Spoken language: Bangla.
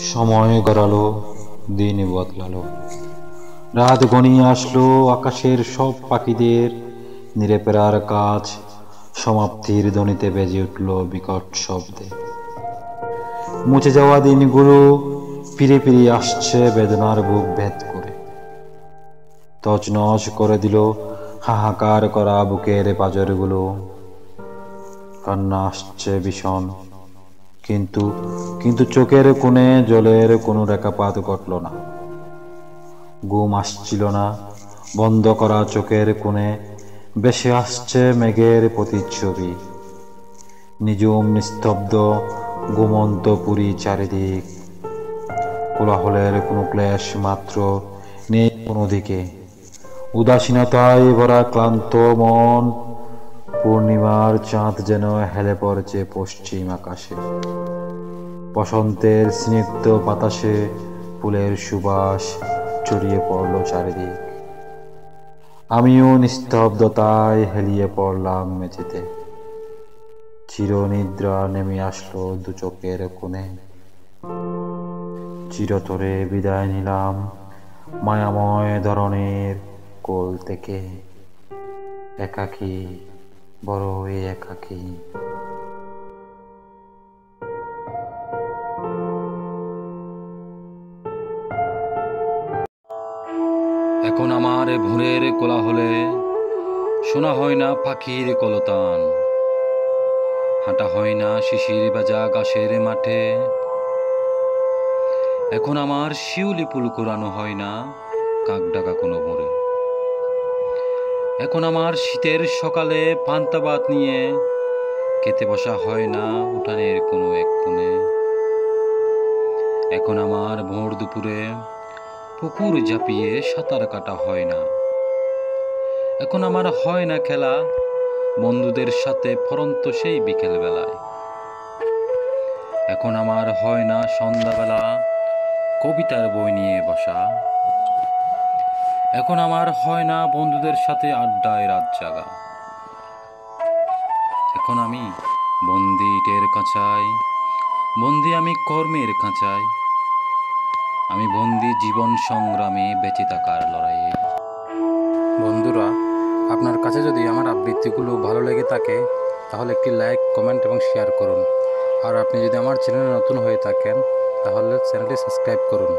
সময় গড়ালো, দিন বদলালো, রাত ঘনিয়ে আসলো। আকাশের সব পাখিদের নিরে ফেরার কাজ সমাপ্তির ধ্বনিতে বেজে উঠল বিকট শব্দে। মুছে যাওয়া দিনগুলো ফিরে ফিরে আসছে বেদনার বুক ভেদ করে, তছনছ করে দিল হাহাকার করা বুকের পাঁজরগুলো। কান্না আসছে ভীষণ, কিন্তু কিন্তু চোখের কোণে জলের কোনো রেখাপাত ঘটল না। ঘুম আসছিল না, বন্ধ করা চোখের কোণে ভেসে আসছে মেঘের প্রতিচ্ছবি। নিঝুম নিস্তব্ধ ঘুমন্ত পুরী চারিদিক, কোলাহলের কোনো ক্লেশ মাত্র নেই কোনো দিকে। উদাসীনতায় ভরা ক্লান্ত মন, পূর্ণিমার চাঁদ যেন হেলে পড়েছে পশ্চিম আকাশে। বসন্তের স্নিগ্ধ বাতাসে ফুলের সুবাস ছড়িয়ে পড়ল চারিদিক। আমিও নিস্তব্ধতায় হেলিয়ে পড়লাম মেঝেতে। চিরনিদ্রা নেমে আসলো দু চোখের কোণে। চিরতরে বিদায় নিলাম মায়াময় ধরনের কোল থেকে। একাকী, বড়ই একাকী। এখন আমার ভোরের কোলাহলে শোনা হয় না পাখির কলতান, হাঁটা হয় না শিশির ভেজা ঘাসের মাঠে। এখন আমার শিউলি ফুল কুড়ানো হয় না কাক ডাকা কোনো ভোরে। এখন আমার শীতের সকালে পান্তা ভাত নিয়ে খেতে বসা হয় না উঠানের কোনো এক কোণে। এখন আমার ভোর দুপুরে পুকুর ঝাঁপিয়ে সাঁতার কাটা হয় না। এখন আমার হয় না খেলা বন্ধুদের সাথে পরন্ত সেই বিকেল বেলায়। এখন আমার হয় না সন্ধ্যাবেলা কবিতার বই নিয়ে বসা। এখন আমার হয় না বন্ধুদের সাথে আড্ডায় রাত জাগা। এখন আমি বন্দি ইটের কাঁচায়, বন্দি আমি কর্মের কাঁচায়, আমি বন্দি জীবন সংগ্রামে বেঁচে থাকার লড়াইয়ে। বন্ধুরা, আপনার কাছে যদি আমার আবৃত্তিগুলো ভালো লেগে থাকে তাহলে একটি লাইক, কমেন্ট এবং শেয়ার করুন। আর আপনি যদি আমার চ্যানেলে নতুন হয়ে থাকেন তাহলে চ্যানেলটি সাবস্ক্রাইব করুন।